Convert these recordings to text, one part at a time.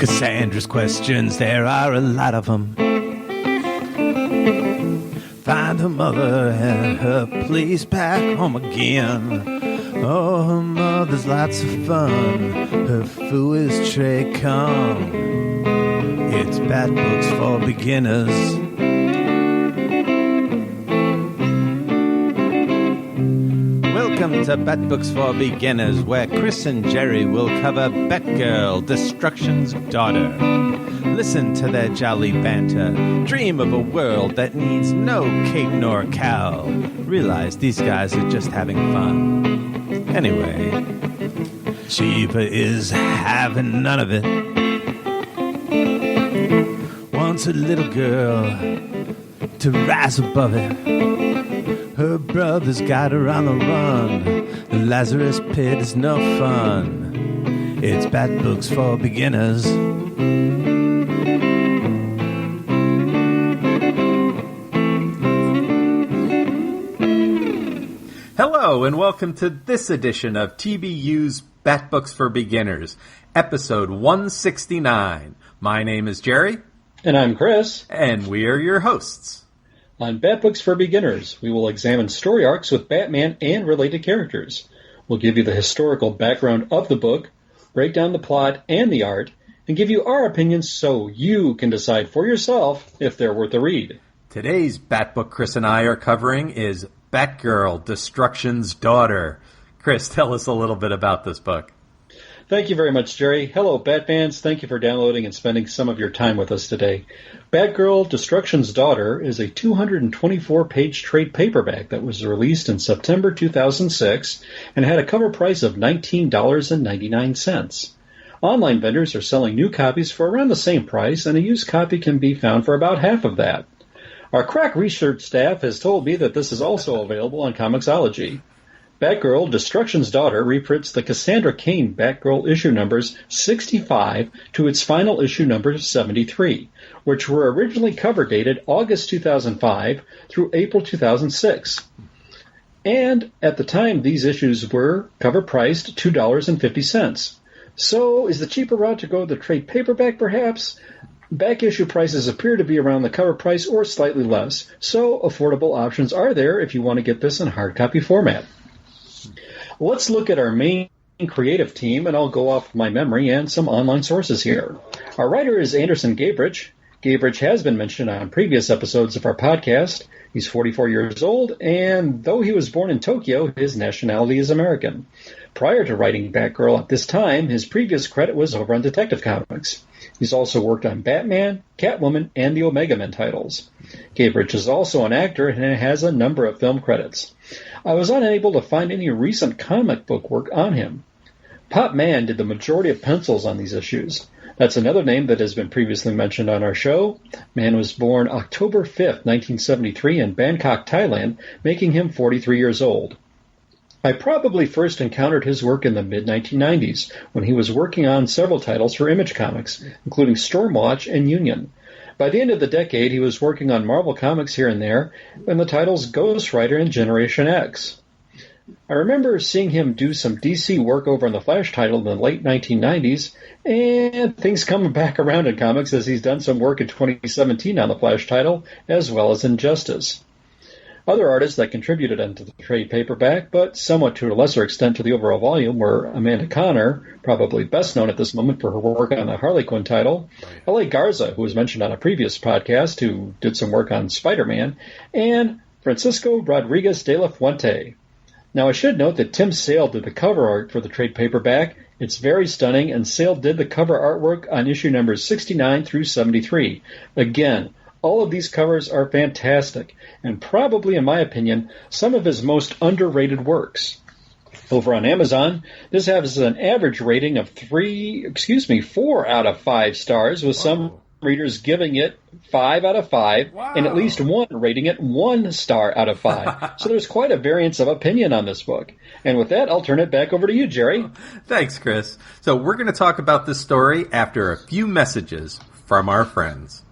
Cassandra's questions, there are a lot of them. Find her mother and her place back home again. Oh, her mother's lots of fun. Her foo is tray come. It's Bat Books for Beginners. Welcome to Bat Books for Beginners, where Chris and Gerry will cover Batgirl, Destruction's daughter. Listen to their jolly banter. Dream of a world that needs no cape nor cowl. Realize these guys are just having fun. Anyway, Shiva is having none of it. Wants a little girl to rise above it. Her brother's got her on the run. The Lazarus pit is no fun. It's Bat Books for Beginners. Hello, and welcome to this edition of TBU's Bat Books for Beginners, episode 169. My name is Gerry. And I'm Chris. And we are your hosts. On Bat Books for Beginners, we will examine story arcs with Batman and related characters. We'll give you the historical background of the book, break down the plot and the art, and give you our opinions so you can decide for yourself if they're worth a read. Today's Bat Book Chris and I are covering is Batgirl, Destruction's Daughter. Chris, tell us a little bit about this book. Thank you very much, Gerry. Hello, Bat fans. Thank you for downloading and spending some of your time with us today. Batgirl, Destruction's Daughter is a 224-page trade paperback that was released in September 2006 and had a cover price of $19.99. Online vendors are selling new copies for around the same price, and a used copy can be found for about half of that. Our crack research staff has told me that this is also available on Comixology. Batgirl, Destruction's Daughter reprints the Cassandra Cain Batgirl issue numbers 65 to its final issue number 73, which were originally cover dated August 2005 through April 2006. And at the time, these issues were cover priced $2.50. So is the cheaper route to go the trade paperback, perhaps? Back issue prices appear to be around the cover price or slightly less, so affordable options are there if you want to get this in hard copy format. Let's look at our main creative team, and I'll go off my memory and some online sources here. Our writer is Anderson Gabrich. Gabrich has been mentioned on previous episodes of our podcast. He's 44 years old, and though he was born in Tokyo, his nationality is American. Prior to writing Batgirl at this time, his previous credit was over on Detective Comics. He's also worked on Batman, Catwoman, and the Omega Men titles. Gabrich is also an actor and has a number of film credits. I was unable to find any recent comic book work on him. Pop Man did the majority of pencils on these issues. That's another name that has been previously mentioned on our show. Man was born October 5th, 1973 in Bangkok, Thailand, making him 43 years old. I probably first encountered his work in the mid-1990s, when he was working on several titles for Image Comics, including Stormwatch and Union. By the end of the decade, he was working on Marvel Comics here and there, and the titles Ghost Rider and Generation X. I remember seeing him do some DC work over on the Flash title in the late 1990s, and things coming back around in comics as he's done some work in 2017 on the Flash title, as well as Injustice. Other artists that contributed into the trade paperback, but somewhat to a lesser extent to the overall volume, were Amanda Conner, probably best known at this moment for her work on the Harley Quinn title, L.A. Garza, who was mentioned on a previous podcast, who did some work on Spider-Man, and Francisco Rodriguez de la Fuente. Now, I should note that Tim Sale did the cover art for the trade paperback. It's very stunning, and Sale did the cover artwork on issue numbers 69 through 73. Again, all of these covers are fantastic, and probably, in my opinion, some of his most underrated works. Over on Amazon, this has an average rating of 4 out of 5 stars, with some readers giving it 5 out of 5, and at least one rating it 1 star out of 5. So there's quite a variance of opinion on this book. And with that, I'll turn it back over to you, Gerry. Thanks, Chris. So we're going to talk about this story after a few messages from our friends.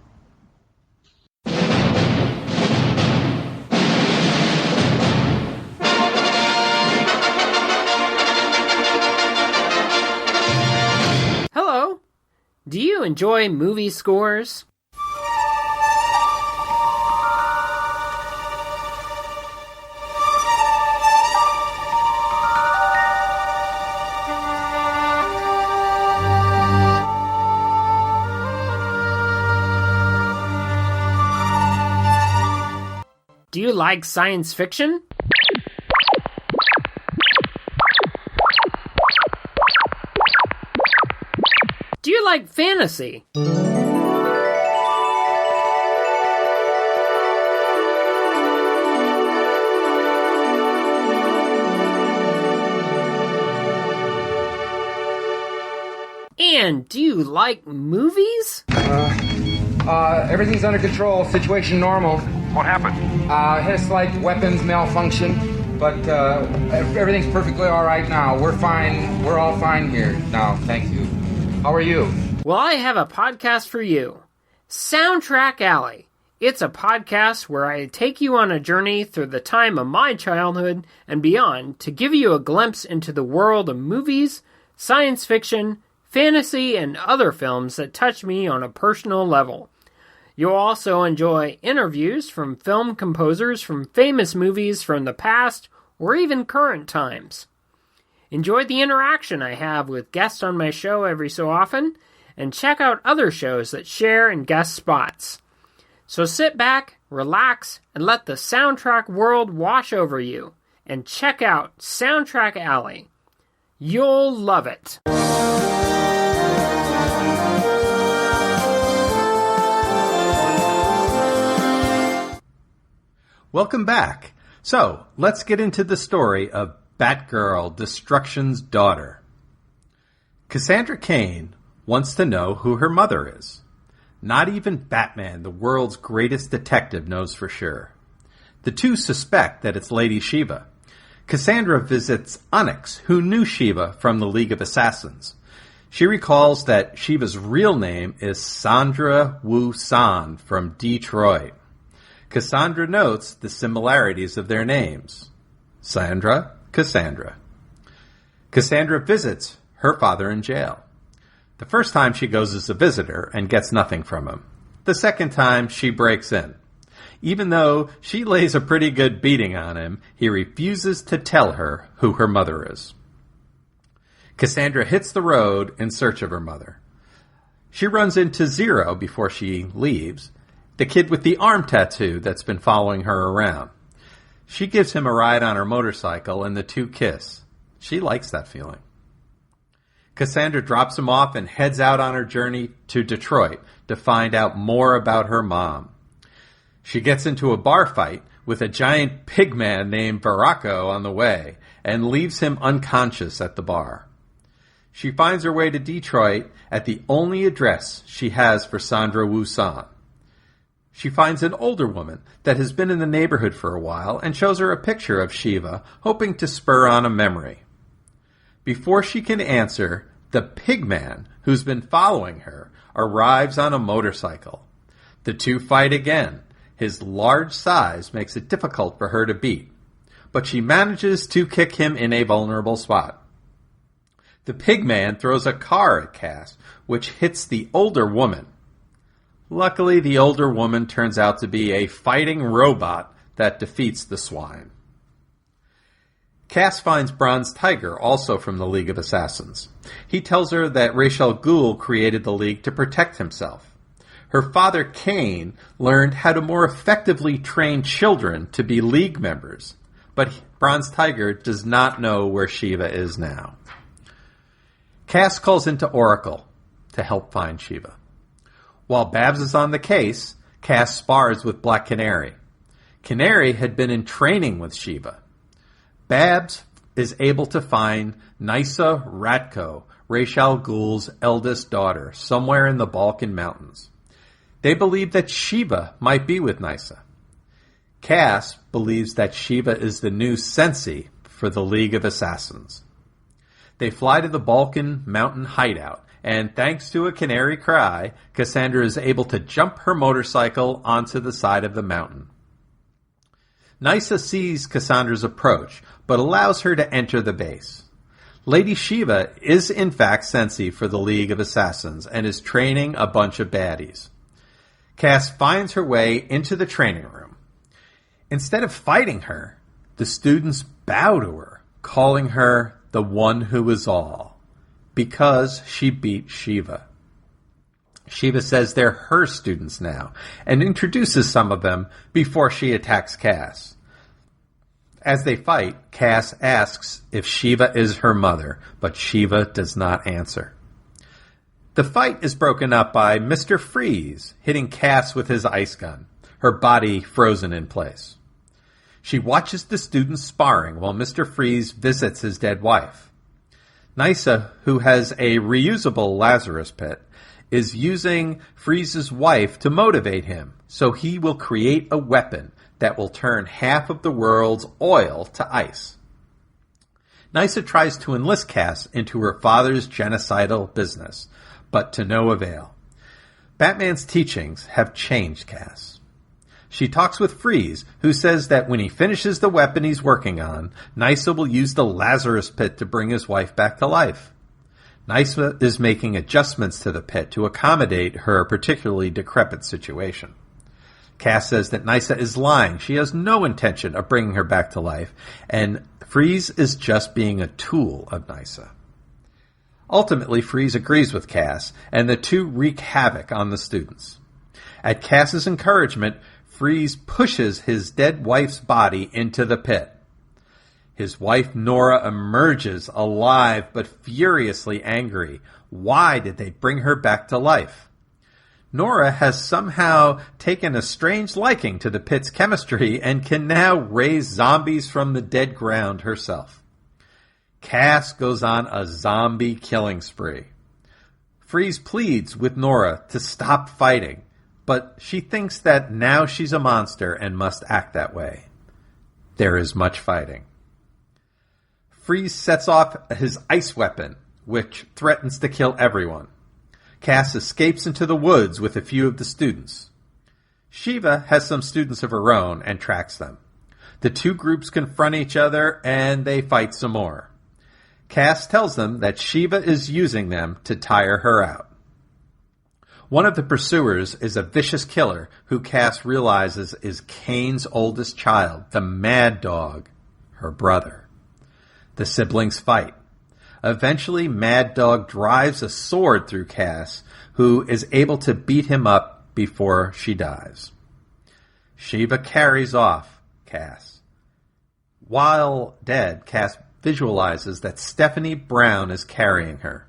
Do you enjoy movie scores? Do you like science fiction? Do you like fantasy? And do you like movies? Everything's under control. Situation normal. What happened? Had a slight weapons malfunction, but everything's perfectly all right now. We're fine. We're all fine here now. Thank you. How are you? Well, I have a podcast for you. Soundtrack Alley. It's a podcast where I take you on a journey through the time of my childhood and beyond to give you a glimpse into the world of movies, science fiction, fantasy, and other films that touch me on a personal level. You'll also enjoy interviews from film composers from famous movies from the past or even current times. Enjoy the interaction I have with guests on my show every so often, and check out other shows that share and guest spots. So sit back, relax, and let the soundtrack world wash over you, and check out Soundtrack Alley. You'll love it. Welcome back. So, let's get into the story of Batgirl, Destruction's daughter. Cassandra Cain wants to know who her mother is. Not even Batman, the world's greatest detective, knows for sure. The two suspect that it's Lady Shiva. Cassandra visits Onyx, who knew Shiva from the League of Assassins. She recalls that Shiva's real name is Sandra Wu San from Detroit. Cassandra notes the similarities of their names. Sandra, Cassandra. Cassandra visits her father in jail. The first time she goes as a visitor and gets nothing from him. The second time she breaks in. Even though she lays a pretty good beating on him, he refuses to tell her who her mother is. Cassandra hits the road in search of her mother. She runs into Zero before she leaves, the kid with the arm tattoo that's been following her around. She gives him a ride on her motorcycle and the two kiss. She likes that feeling. Cassandra drops him off and heads out on her journey to Detroit to find out more about her mom. She gets into a bar fight with a giant pig man named Baracco on the way and leaves him unconscious at the bar. She finds her way to Detroit at the only address she has for Sandra Wu San. She finds an older woman that has been in the neighborhood for a while and shows her a picture of Shiva, hoping to spur on a memory. Before she can answer, the pigman, who's been following her, arrives on a motorcycle. The two fight again. His large size makes it difficult for her to beat, but she manages to kick him in a vulnerable spot. The pigman throws a car at Cass, which hits the older woman. Luckily, the older woman turns out to be a fighting robot that defeats the swine. Cass finds Bronze Tiger, also from the League of Assassins. He tells her that Ra's al Ghul created the League to protect himself. Her father, Cain, learned how to more effectively train children to be League members, but Bronze Tiger does not know where Shiva is now. Cass calls into Oracle to help find Shiva. While Babs is on the case, Cass spars with Black Canary. Canary had been in training with Shiva. Babs is able to find Nysa Ratko, Ra's al Ghul's eldest daughter, somewhere in the Balkan Mountains. They believe that Shiva might be with Nysa. Cass believes that Shiva is the new Sensi for the League of Assassins. They fly to the Balkan Mountain hideout, and thanks to a canary cry, Cassandra is able to jump her motorcycle onto the side of the mountain. Nysa sees Cassandra's approach, but allows her to enter the base. Lady Shiva is in fact Sensi for the League of Assassins and is training a bunch of baddies. Cass finds her way into the training room. Instead of fighting her, the students bow to her, calling her the one who is all, because she beat Shiva. Shiva says they're her students now, and introduces some of them before she attacks Cass. As they fight, Cass asks if Shiva is her mother, but Shiva does not answer. The fight is broken up by Mr. Freeze hitting Cass with his ice gun, her body frozen in place. She watches the students sparring while Mr. Freeze visits his dead wife. Nysa, who has a reusable Lazarus pit, is using Freeze's wife to motivate him, so he will create a weapon that will turn half of the world's oil to ice. Nysa tries to enlist Cass into her father's genocidal business, but to no avail. Batman's teachings have changed Cass. She talks with Freeze, who says that when he finishes the weapon he's working on, Nysa will use the Lazarus pit to bring his wife back to life. Nysa is making adjustments to the pit to accommodate her particularly decrepit situation. Cass says that Nysa is lying. She has no intention of bringing her back to life, and Freeze is just being a tool of Nysa. Ultimately, Freeze agrees with Cass, and the two wreak havoc on the students. At Cass's encouragement, Freeze pushes his dead wife's body into the pit. His wife Nora emerges alive but furiously angry. Why did they bring her back to life? Nora has somehow taken a strange liking to the pit's chemistry and can now raise zombies from the dead ground herself. Cass goes on a zombie killing spree. Freeze pleads with Nora to stop fighting, but she thinks that now she's a monster and must act that way. There is much fighting. Freeze sets off his ice weapon, which threatens to kill everyone. Cass escapes into the woods with a few of the students. Shiva has some students of her own and tracks them. The two groups confront each other and they fight some more. Cass tells them that Shiva is using them to tire her out. One of the pursuers is a vicious killer who Cass realizes is Kane's oldest child, the Mad Dog, her brother. The siblings fight. Eventually, Mad Dog drives a sword through Cass, who is able to beat him up before she dies. Shiva carries off Cass. While dead, Cass visualizes that Stephanie Brown is carrying her.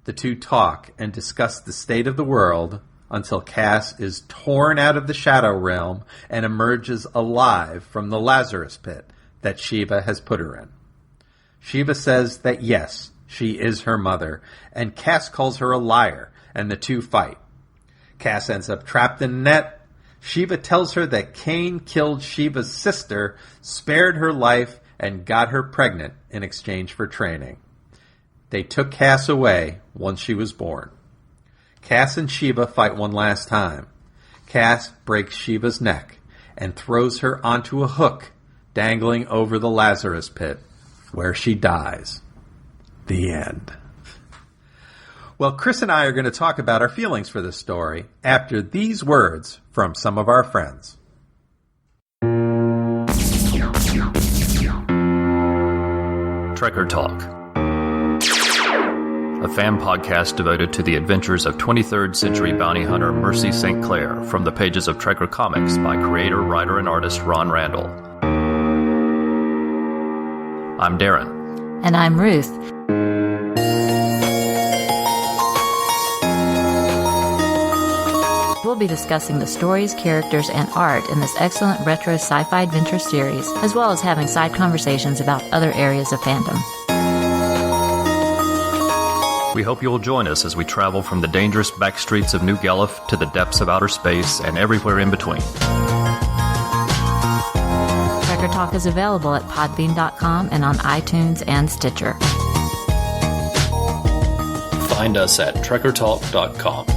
The two talk and discuss the state of the world until Cass is torn out of the Shadow Realm and emerges alive from the Lazarus pit that Shiva has put her in. Shiva says that yes, she is her mother, and Cass calls her a liar, and the two fight. Cass ends up trapped in a net. Shiva tells her that Kane killed Shiva's sister, spared her life, and got her pregnant in exchange for training. They took Cass away once she was born. Cass and Shiva fight one last time. Cass breaks Shiva's neck and throws her onto a hook dangling over the Lazarus pit, where she dies. The end. Well, Chris and I are going to talk about our feelings for this story after these words from some of our friends. Trekker Talk, a fan podcast devoted to the adventures of 23rd century bounty hunter Mercy St. Clair from the pages of Trekker Comics by creator, writer, and artist Ron Randall. I'm Darren. And I'm Ruth. We'll be discussing the stories, characters, and art in this excellent retro sci-fi adventure series, as well as having side conversations about other areas of fandom. We hope you'll join us as we travel from the dangerous back streets of New Galuf to the depths of outer space and everywhere in between. Trekker Talk is available at podbean.com and on iTunes and Stitcher. Find us at trekkertalk.com.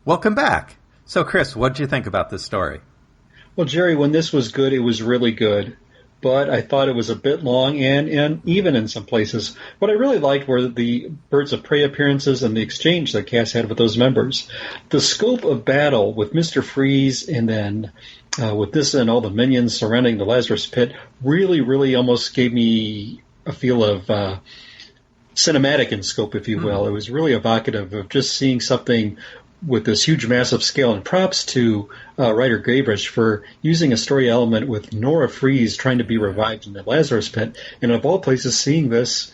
Welcome back. So, Chris, what did you think about this story? Well, Jerry, when this was good, it was really good. but I thought it was a bit long and even in some places. What I really liked were the Birds of Prey appearances and the exchange that Cass had with those members. The scope of battle with Mr. Freeze and then with this and all the minions surrounding the Lazarus Pit really, really almost gave me a feel of cinematic in scope, if you will. It was really evocative of just seeing something with this huge, massive scale, and props to writer Gavrish for using a story element with Nora Freeze trying to be revived in the Lazarus Pit, and of all places, seeing this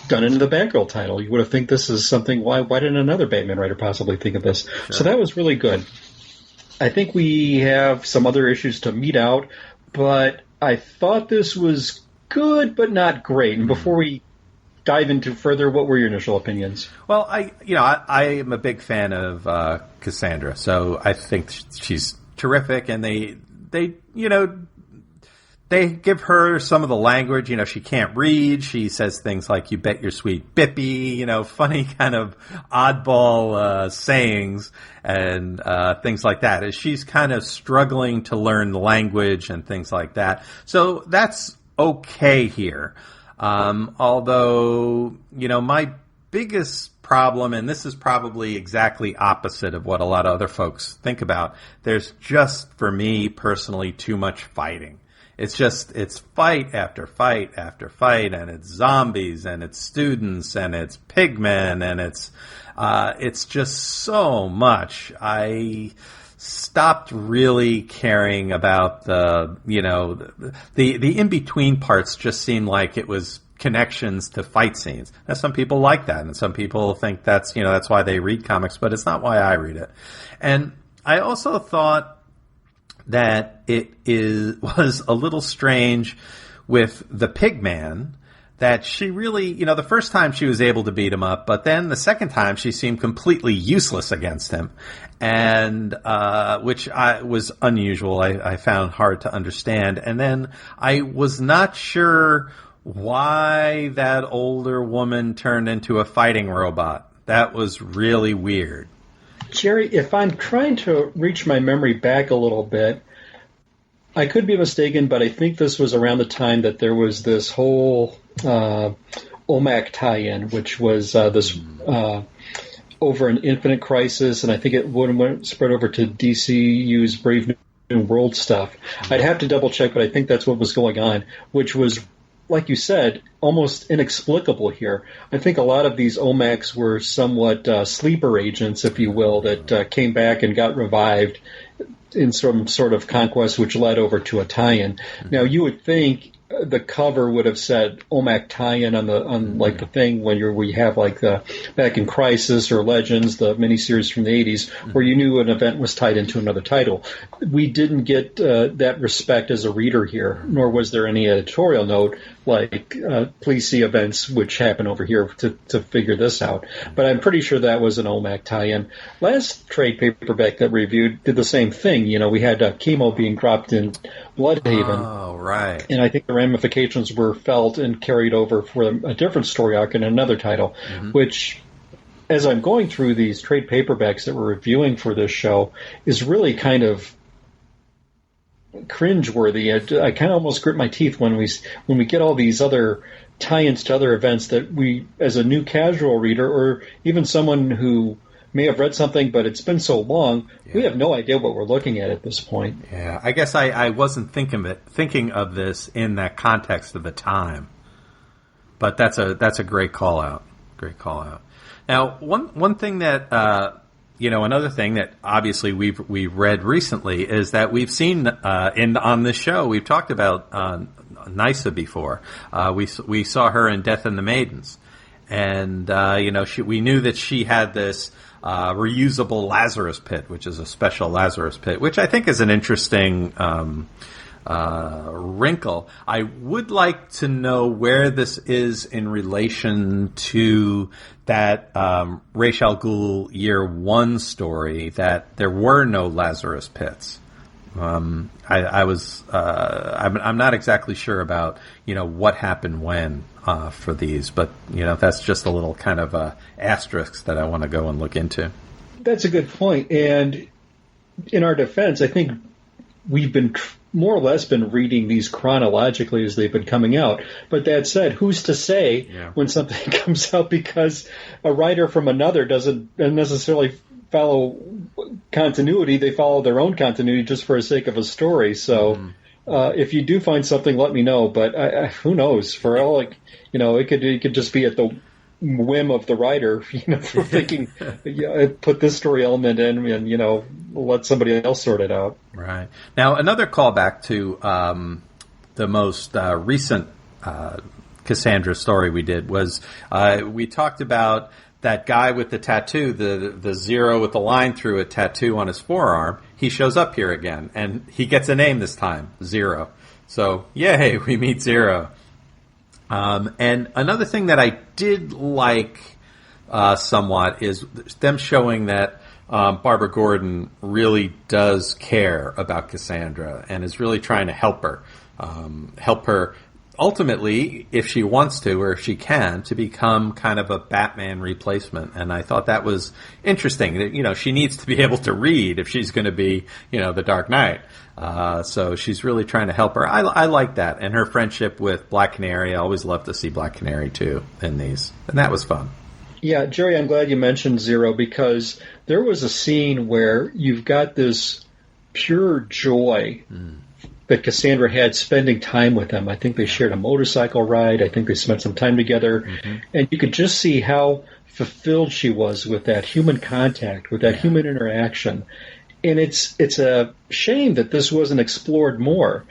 done in the Batgirl title. You would have think this is something, why didn't another Batman writer possibly think of this? Sure. So that was really good. I think we have some other issues to meet out, but I thought this was good, but not great. And before we dive into further, what were your initial opinions? Well, I am a big fan of Cassandra, so I think she's terrific, and they give her some of the language. She can't read. She says things like, "You bet your sweet bippy," funny kind of oddball sayings and things like that. As she's kind of struggling to learn the language and things like that. So that's okay here. Although, my biggest problem, and this is probably exactly opposite of what a lot of other folks think about, there's just, for me personally, too much fighting. It's fight after fight after fight, and it's zombies, and it's students, and it's pigmen, and it's just so much. I stopped really caring about the in-between parts. Just seemed like it was connections to fight scenes. Now, some people like that, and some people think that's why they read comics, but it's not why I read it. And I also thought that it was a little strange with the Pigman, that she really, the first time she was able to beat him up, but then the second time she seemed completely useless against him, and which was unusual. I found hard to understand. And then I was not sure why that older woman turned into a fighting robot. That was really weird. Gerry, if I'm trying to reach my memory back a little bit, I could be mistaken, but I think this was around the time that there was this whole OMAC tie-in, which was this over an Infinite Crisis, and I think it went spread over to DCU's Brave New World stuff. I'd have to double-check, but I think that's what was going on, which was, like you said, almost inexplicable here. I think a lot of these OMACs were somewhat sleeper agents, if you will, that came back and got revived in some sort of conquest, which led over to a tie-in. Mm-hmm. Now, you would think the cover would have said OMAC tie-in on like the thing when we have like the back in Crisis or Legends, the miniseries from the 80s, where you knew an event was tied into another title. We didn't get that respect as a reader here, nor was there any editorial note like please see events which happen over here to figure this out. But I'm pretty sure that was an OMAC tie-in. Last trade paperback that we reviewed did the same thing. We had Chemo being dropped in Bloodhaven. Oh, right. And I think the ramifications were felt and carried over for a different story arc in another title, which, as I'm going through these trade paperbacks that we're reviewing for this show, is really kind of cringeworthy. I kind of almost grit my teeth when we get all these other tie-ins to other events that we, as a new casual reader, or even someone who may have read something, but it's been so long, we have no idea what we're looking at this point. Yeah, I guess I wasn't thinking of this in that context of the time. But that's a great call out. Great call out. Now, one thing that another thing that obviously we've read recently is that we've seen on this show, we've talked about Nyssa before. We saw her in Death and the Maidens, and we knew that she had this reusable Lazarus Pit, which is a special Lazarus Pit, which I think is an interesting wrinkle. I would like to know where this is in relation to that Ra's al Ghul Year 1 story, that there were no Lazarus Pits. I'm not exactly sure about what happened when for these, but that's just a little kind of asterisk that I want to go and look into. That's a good point, and in our defense, I think we've been more or less been reading these chronologically as they've been coming out. But that said, who's to say when something comes out, because a writer from another doesn't necessarily follow continuity. They follow their own continuity just for the sake of a story. So if you do find something, let me know. But who knows? For all, it could just be at the whim of the writer, for thinking, put this story element in and, let somebody else sort it out. Right. Now, another callback to the most recent Cassandra story we did was we talked about that guy with the tattoo, the zero with the line through it tattoo on his forearm. He shows up here again, and he gets a name this time, Zero. So, yay, we meet Zero. And another thing that I did like somewhat is them showing that Barbara Gordon really does care about Cassandra and is really trying to help her ultimately, if she wants to or if she can, to become kind of a Batman replacement. And I thought that was interesting. She needs to be able to read if she's going to be, the Dark Knight. So she's really trying to help her. I like that. And her friendship with Black Canary, I always love to see Black Canary, too, in these. And that was fun. Yeah, Jerry, I'm glad you mentioned Zero, because there was a scene where you've got this pure joy that Cassandra had spending time with him. I think they shared a motorcycle ride. I think they spent some time together. And you could just see how fulfilled she was with that human contact, with that human interaction. And it's a shame that this wasn't explored more.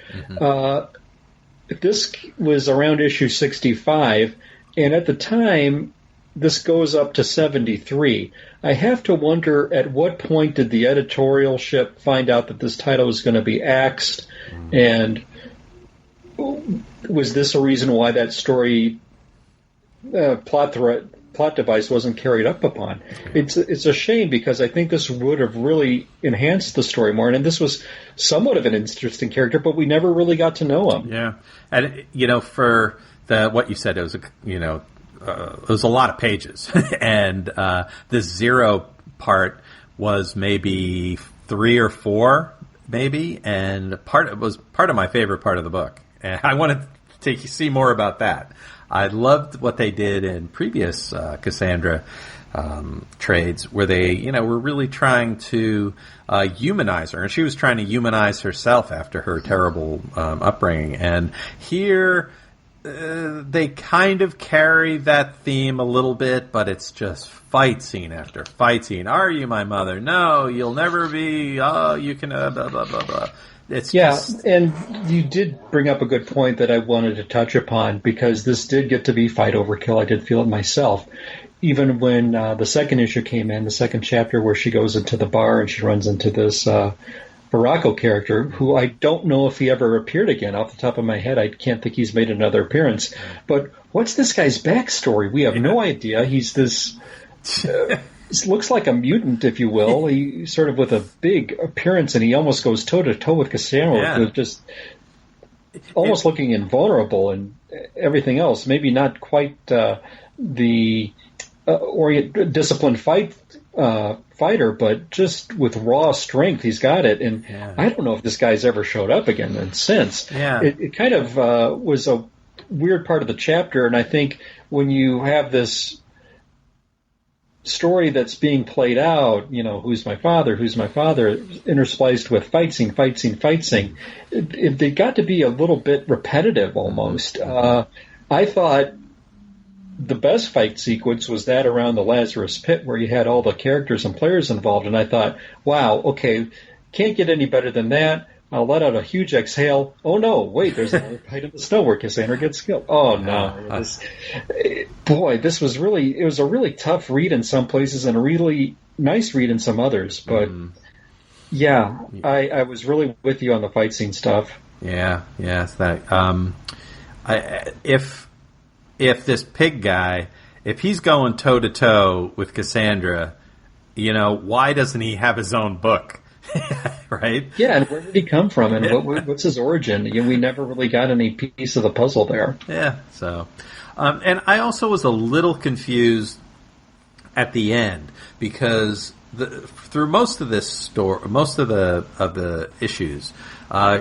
This was around issue 65, and at the time, this goes up to 73. I have to wonder, at what point did the editorialship find out that this title was going to be axed, and was this a reason why that story plot device wasn't carried up upon? It's a shame, because I think this would have really enhanced the story more, and this was somewhat of an interesting character, but we never really got to know him. Yeah, and for what you said, it was it was a lot of pages, and the Zero part was maybe 3 or 4, maybe, and it was part of my favorite part of the book. And I wanted to see more about that. I loved what they did in previous Cassandra trades, where they, were really trying to humanize her, and she was trying to humanize herself after her terrible upbringing. And here, they kind of carry that theme a little bit, but it's just fight scene after fight scene. Are you my mother? No, you'll never be. Oh, you can blah, blah, blah, blah. It's and you did bring up a good point that I wanted to touch upon, because this did get to be fight overkill. I did feel it myself. Even when the second issue came in, the second chapter where she goes into the bar and she runs into this Baracco character, who I don't know if he ever appeared again. Off the top of my head, I can't think he's made another appearance. But what's this guy's backstory? We have no idea. He's this... looks like a mutant, if you will. He sort of with a big appearance, and he almost goes toe-to-toe with Cassandra, with just almost looking invulnerable and everything else. Maybe not quite the disciplined fighter, but just with raw strength, he's got it. And I don't know if this guy's ever showed up again since. It kind of was a weird part of the chapter, and I think when you have this story that's being played out, who's my father, interspliced with fight scene, it got to be a little bit repetitive almost. I thought the best fight sequence was that around the Lazarus Pit, where you had all the characters and players involved, and I thought, wow, okay, can't get any better than that. I'll let out a huge exhale. Oh no, wait, there's another fight in the snow where Cassandra gets killed. Oh no. This was it was a really tough read in some places and a really nice read in some others. But I was really with you on the fight scene stuff. It's that. If this pig guy, if he's going toe to toe with Cassandra, why doesn't he have his own book? Right? Yeah, and where did he come from, and what's his origin? We never really got any piece of the puzzle there. Yeah, so... and I also was a little confused at the end, because through most of this story, most of the issues,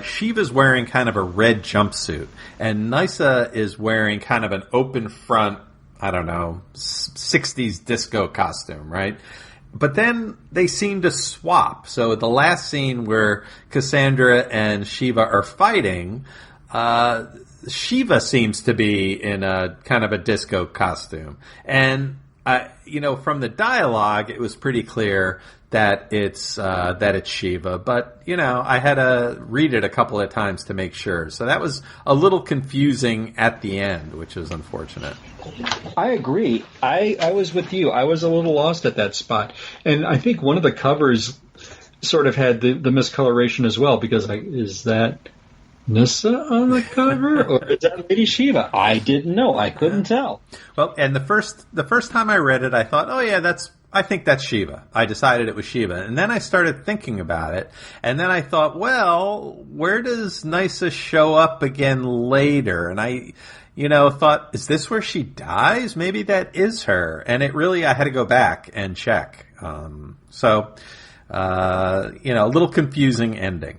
Shiva's wearing kind of a red jumpsuit, and Nyssa is wearing kind of an open front, I don't know, 60s disco costume, right? But then they seem to swap. So the last scene where Cassandra and Shiva are fighting, Shiva seems to be in a kind of a disco costume. And, from the dialogue, it was pretty clear that it's Shiva. But, I had to read it a couple of times to make sure. So that was a little confusing at the end, which was unfortunate. I agree. I was with you. I was a little lost at that spot. And I think one of the covers sort of had the miscoloration as well, because is that Nyssa on the cover, or is that Lady Shiva? I didn't know. I couldn't tell. Well, and the first time I read it, I thought, oh yeah, I think that's Shiva. I decided it was Shiva. And then I started thinking about it, and then I thought, well, where does Nyssa show up again later? And I thought, is this where she dies? Maybe that is her. And I had to go back and check. A little confusing ending.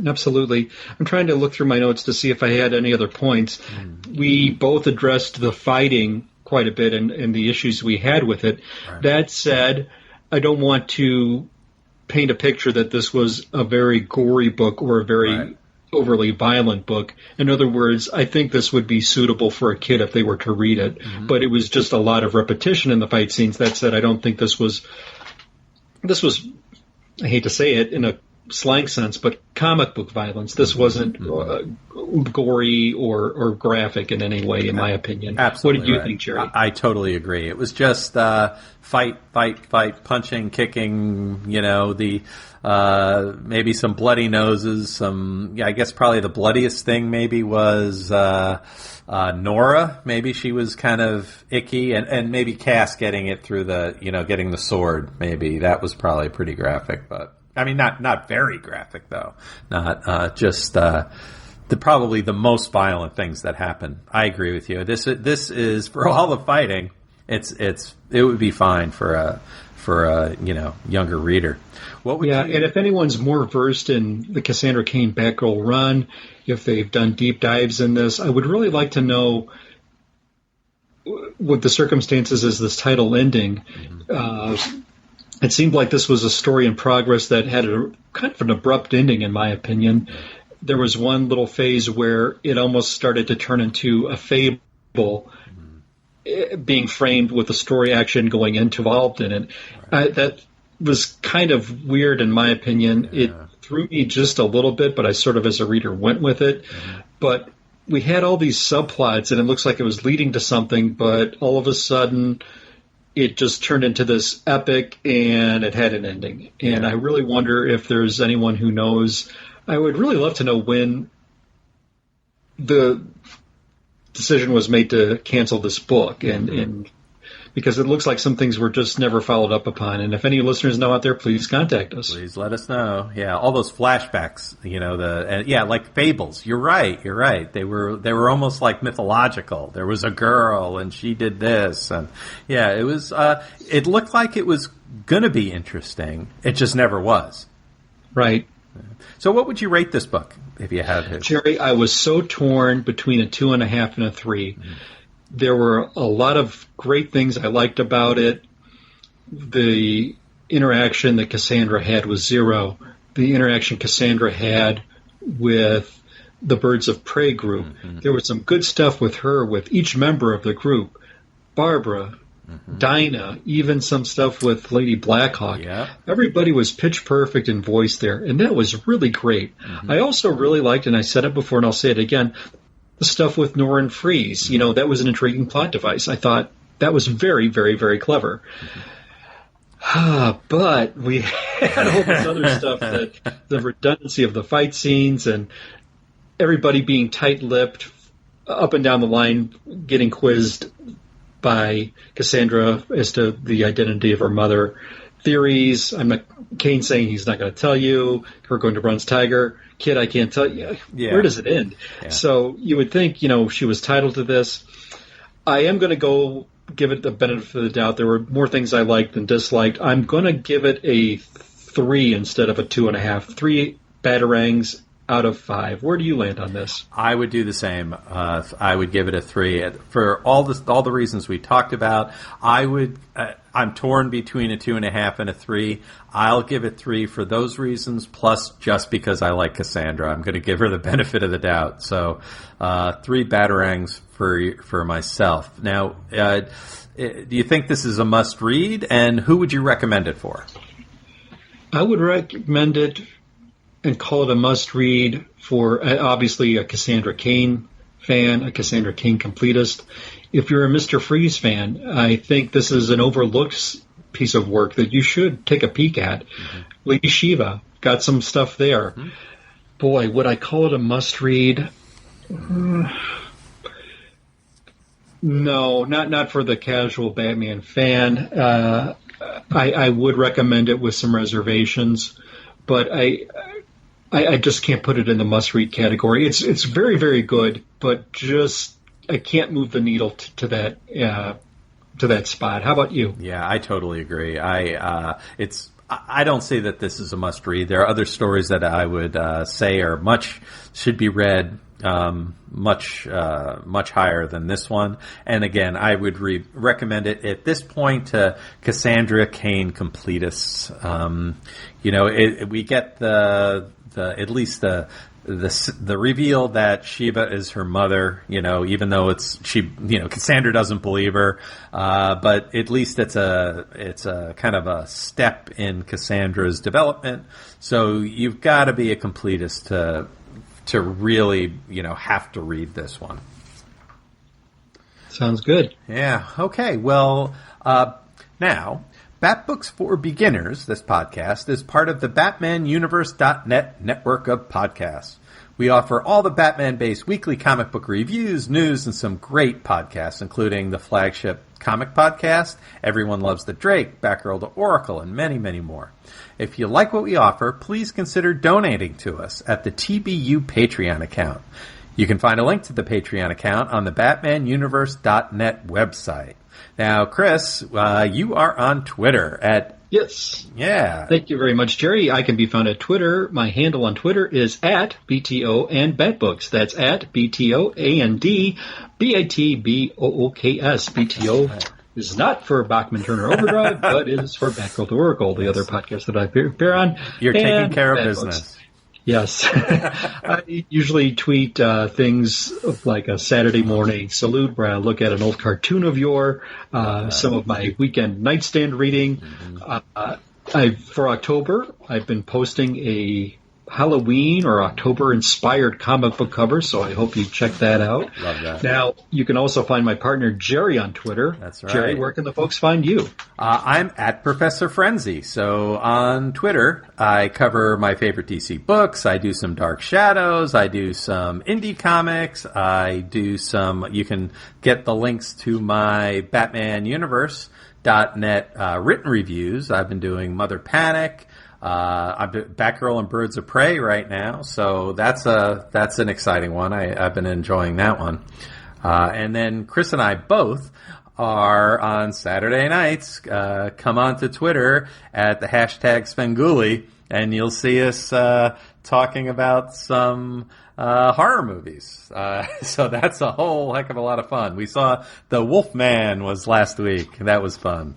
Absolutely. I'm trying to look through my notes to see if I had any other points. We both addressed the fighting quite a bit and the issues we had with it. Right. That said, I don't want to paint a picture that this was a very gory book or a very overly violent book. In other words, I think this would be suitable for a kid if they were to read it. Mm-hmm. But it was just a lot of repetition in the fight scenes. That said, I don't think this was, I hate to say it in a slang sense, but comic book violence. This wasn't gory or graphic in any way, in my opinion. Absolutely. What did you think, Gerry? I totally agree. It was just fight, punching, kicking, maybe some bloody noses, I guess probably the bloodiest thing maybe was Nora. Maybe she was kind of icky, and maybe Cass getting it through getting the sword. Maybe that was probably pretty graphic, but I mean, not very graphic though. Not just probably the most violent things that happen. I agree with you. This is for all the fighting. It would be fine for a younger reader. What would and if anyone's more versed in the Cassandra Cain Batgirl run, if they've done deep dives in this, I would really like to know what the circumstances is this title ending. Mm-hmm. It seemed like this was a story in progress that had a kind of an abrupt ending, in my opinion. There was one little phase where it almost started to turn into a fable, being framed with the story action going involved in it. That was kind of weird, in my opinion. It threw me just a little bit, but I sort of, as a reader, went with it. But we had all these subplots, and it looks like it was leading to something, but all of a sudden it just turned into this epic, and it had an ending. And I really wonder if there's anyone who knows. I would really love to know when the decision was made to cancel this book, and because it looks like some things were just never followed up upon. And if any listeners know out there, please contact us. Please let us know. Yeah, all those flashbacks, like fables. You're right. They were almost like mythological. There was a girl and she did this, and it was. It looked like it was going to be interesting. It just never was. Right. So, what would you rate this book if you had to? Gerry, I was so torn between a 2.5 and a 3. There were a lot of great things I liked about it. The interaction that Cassandra had with Zero, the interaction Cassandra had with the Birds of Prey group. There was some good stuff with her, with each member of the group. Barbara, Dinah, even some stuff with Lady Blackhawk. Yeah. Everybody was pitch perfect in voice there, and that was really great. I also really liked, and I said it before and I'll say it again, the stuff with Nora and Freeze. That was an intriguing plot device. I thought that was very, very, very clever. But we had all this other stuff, that the redundancy of the fight scenes and everybody being tight-lipped up and down the line, getting quizzed by Cassandra as to the identity of her mother. Theories. Cain saying he's not going to tell you. Her going to Brun's Tiger. Kid, I can't tell you. Yeah. Where does it end? Yeah. So you would think, she was titled to this. I am going to go give it the benefit of the doubt. There were more things I liked than disliked. I'm going to give it a 3 instead of a 2.5. 3 batarangs out of 5. Where do you land on this? I would do the same. I would give it a 3 for all the reasons we talked about. I'm torn between a 2.5 and a 3. I'll give it 3 for those reasons, plus just because I like Cassandra. I'm going to give her the benefit of the doubt. So 3 batarangs for myself. Now, do you think this is a must-read, and who would you recommend it for? I would recommend it and call it a must-read for, obviously, a Cassandra Cain fan, a Cassandra Cain completist. If you're a Mr. Freeze fan, I think this is an overlooked piece of work that you should take a peek at. Mm-hmm. Lady Shiva got some stuff there. Mm-hmm. Boy, would I call it a must-read? No, not for the casual Batman fan. I would recommend it with some reservations, but I just can't put it in the must-read category. It's very, very good, but just I can't move the needle to that spot. How about you? Yeah, I totally agree. I don't say that this is a must-read. There are other stories that I would say should be read much higher than this one. And again, I would recommend it at this point to Cassandra Cain completists. We get at least the reveal that Shiva is her mother, even though Cassandra doesn't believe her, but at least it's a kind of a step in Cassandra's development. So you've got to be a completist to really, have to read this one. Sounds good. Yeah. Okay. Well, now, Bat Books for Beginners, this podcast, is part of the BatmanUniverse.net network of podcasts. We offer all the Batman-based weekly comic book reviews, news, and some great podcasts, including the flagship comic podcast, Everyone Loves the Drake, Batgirl to Oracle, and many, many more. If you like what we offer, please consider donating to us at the TBU Patreon account. You can find a link to the Patreon account on the BatmanUniverse.net website. Now, Chris, you are on Twitter at... Yes. Yeah. Thank you very much, Jerry. I can be found at Twitter. My handle on Twitter is at BTO and Batbooks. That's at BTOAND BATBOOKS. BTO is not for Bachman Turner Overdrive, but is for Batgirl to Oracle, the other podcast that I appear on. You're taking care of business. Yes. I usually tweet things like a Saturday morning salute where I look at an old cartoon of some of my weekend nightstand reading. Mm-hmm. For October, I've been posting a Halloween or October-inspired comic book cover, so I hope you check that out. Love that. Now, you can also find my partner, Gerry, on Twitter. That's right. Gerry, where can the folks find you? I'm at Professor Frenzy. So on Twitter, I cover my favorite DC books. I do some Dark Shadows. I do some indie comics. You can get the links to my BatmanUniverse.net written reviews. I've been doing Mother Panic. I'm Batgirl and Birds of Prey right now, so that's an exciting one. I've been enjoying that one. And then Chris and I both are on Saturday nights. Come on to Twitter at the hashtag Svengoolie, and you'll see us talking about some horror movies. So that's a whole heck of a lot of fun. We saw The Wolfman was last week, and that was fun.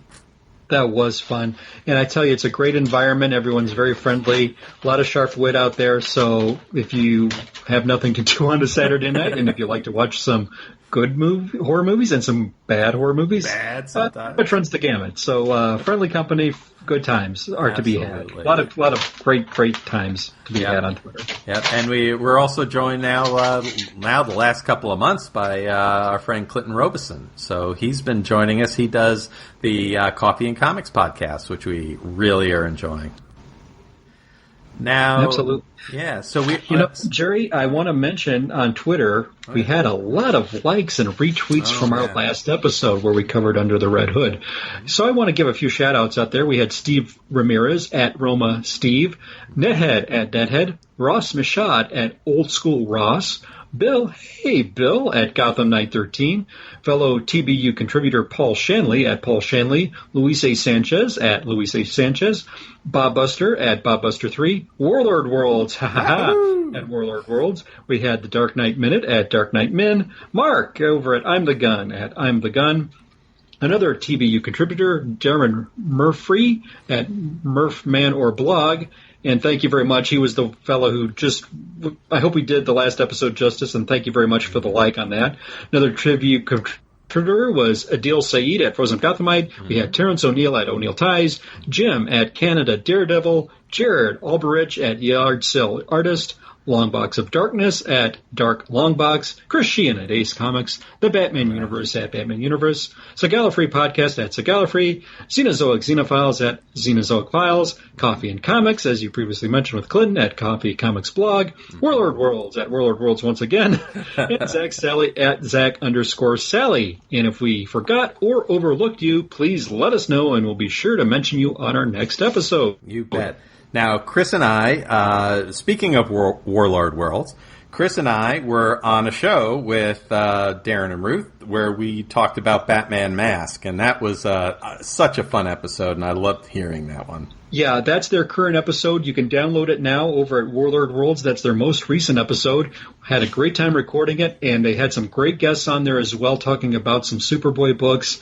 That was fun. And I tell you, it's a great environment. Everyone's very friendly. A lot of sharp wit out there. So if you have nothing to do on a Saturday night, and if you like to watch some good horror movies and some bad horror movies, it runs the gamut. So friendly company, good times are to be had. A lot of great times to be had on Twitter. Yep, and we're also joined now the last couple of months by our friend Clinton Robeson. So he's been joining us. He does the Coffee and Comics podcast, which we really are enjoying. Now, absolutely. Yeah, so Jerry, I want to mention on Twitter, we had a lot of likes and retweets from our last episode where we covered Under the Red Hood. So I want to give a few shout-outs out there. We had Steve Ramirez at Roma Steve, Nethead at Nethead, Ross Mishad at Old School Ross, Bill, hey Bill, at Gotham Knight 13. Fellow TBU contributor Paul Shanley at Paul Shanley. Luis A. Sanchez at Luis A. Sanchez. Bob Buster at Bob Buster 3. Warlord Worlds, ha ha ha, at Warlord Worlds. We had the Dark Knight Minute at Dark Knight Min. Mark over at I'm the Gun at I'm the Gun. Another TBU contributor, Darren Murphy at Murphman or Blog. And thank you very much. He was the fellow who I hope we did the last episode justice, and thank you very much for the like on that. Another TBU contributor was Adil Saeed at Frozen Gothamite. We had Terrence O'Neill at O'Neill Ties, Jim at Canada Daredevil, Jared Alberich at Yard Sale Artist, Longbox of Darkness at Dark Longbox, Chris Sheehan at Ace Comics, The Batman Universe at Batman Universe, Sagala-Free Podcast at Sagala-Free, Xenozoic Xenophiles at Xenozoic Files, Coffee and Comics, as you previously mentioned with Clinton, at Coffee Comics Blog, Warlord Worlds at Warlord Worlds once again, and Zach Sally at Zach_Sally. And if we forgot or overlooked you, please let us know, and we'll be sure to mention you on our next episode. You bet. Now, Chris and I, speaking of Warlord Worlds, Chris and I were on a show with Darren and Ruth where we talked about Batman Mask, and that was such a fun episode, and I loved hearing that one. Yeah, that's their current episode. You can download it now over at Warlord Worlds. That's their most recent episode. Had a great time recording it, and they had some great guests on there as well talking about some Superboy books.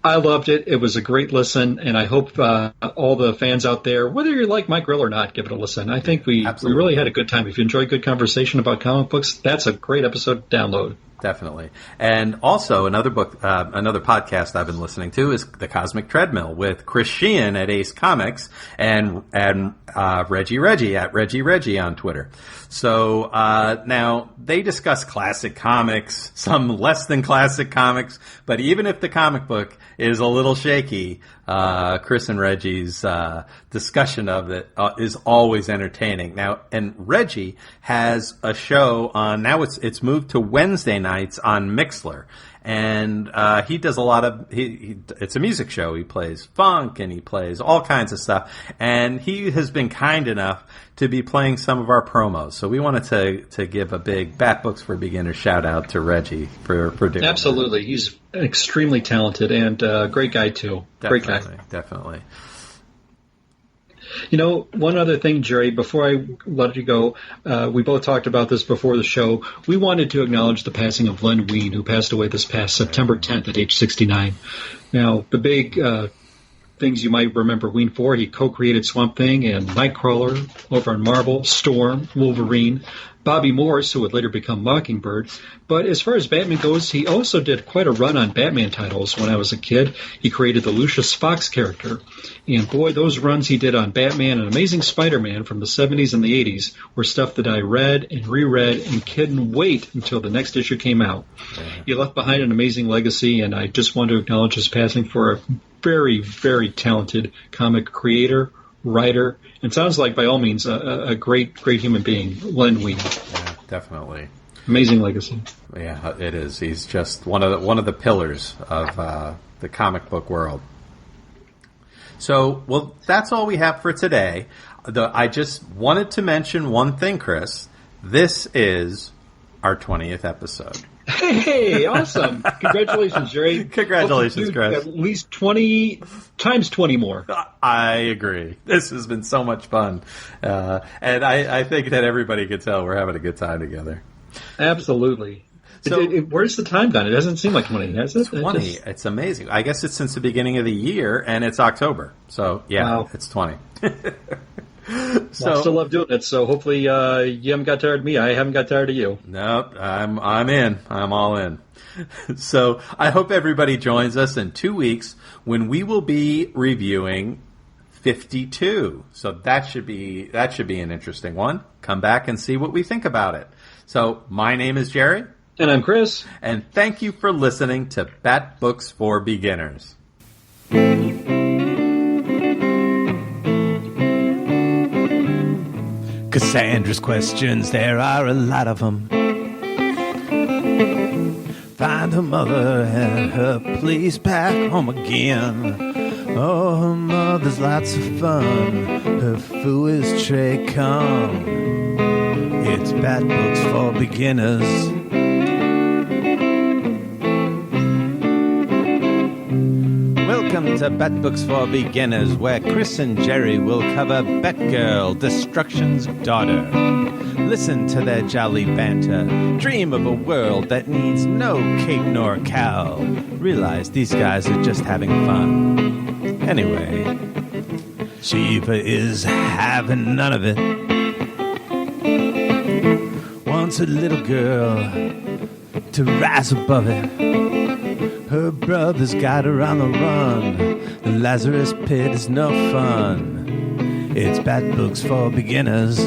I loved it. It was a great listen, and I hope all the fans out there, whether you like Mike Grill or not, give it a listen. I think we really had a good time. If you enjoy good conversation about comic books, that's a great episode to download. Definitely. And also another podcast I've been listening to is The Cosmic Treadmill with Chris Sheehan at Ace Comics and Reggie at Reggie on Twitter. So now they discuss classic comics, some less than classic comics, but even if the comic book is a little shaky, Chris and Reggie's discussion of it is always entertaining. Now, and Reggie has a show on, now it's moved to Wednesday nights on Mixlr. And he does a lot of, it's a music show. He plays funk and he plays all kinds of stuff. And he has been kind enough to be playing some of our promos. So we wanted to give a big Bat Books for Beginners shout out to Reggie for doing Absolutely. that. He's extremely talented and a great guy, too. Great guy. Definitely. You know, one other thing, Jerry, before I let you go, we both talked about this before the show. We wanted to acknowledge the passing of Len Wein, who passed away this past September 10th at age 69. Now, the big things you might remember Wein for, he co-created Swamp Thing and Nightcrawler over on Marvel, Storm, Wolverine, Bobby Morse, who would later become Mockingbird. But as far as Batman goes, he also did quite a run on Batman titles when I was a kid. He created the Lucius Fox character. And boy, those runs he did on Batman and Amazing Spider-Man from the 70s and the 80s were stuff that I read and reread and couldn't wait until the next issue came out. He left behind an amazing legacy, and I just want to acknowledge his passing for a very, very talented comic creator, writer, and sounds like, by all means, a great, great human being, Len Wein. Yeah, definitely. Amazing legacy. Yeah, it is. He's just one of the pillars of the comic book world. So, well, that's all we have for today. I just wanted to mention one thing, Chris. This is our 20th episode. Hey, awesome. Congratulations, Jerry. Congratulations, Chris. At least 20 times 20 more. I agree. This has been so much fun. And I think that everybody can tell we're having a good time together. Absolutely. So, where's the time gone? It doesn't seem like 20, has it? 20. It's amazing. I guess it's since the beginning of the year, and it's October. So, yeah, wow. It's 20. I still love doing it, so hopefully you haven't got tired of me. I haven't got tired of you. Nope, I'm in. I'm all in. So I hope everybody joins us in 2 weeks when we will be reviewing 52. So that should be an interesting one. Come back and see what we think about it. So my name is Jerry. And I'm Chris. And thank you for listening to Bat Books for Beginners. Cassandra's questions, there are a lot of them. Find her mother and her place back home again. Oh, her mother's lots of fun. Her foo is tray come. It's Bat Books for Beginners. Welcome to Bat Books for Beginners, where Chris and Gerry will cover Batgirl, Destruction's daughter. Listen to their jolly banter. Dream of a world that needs no cape nor cowl. Realize these guys are just having fun. Anyway, Shiva is having none of it. Wants a little girl to rise above it. Her brother's got her on the run. The Lazarus pit is no fun. It's Bat Books for Beginners.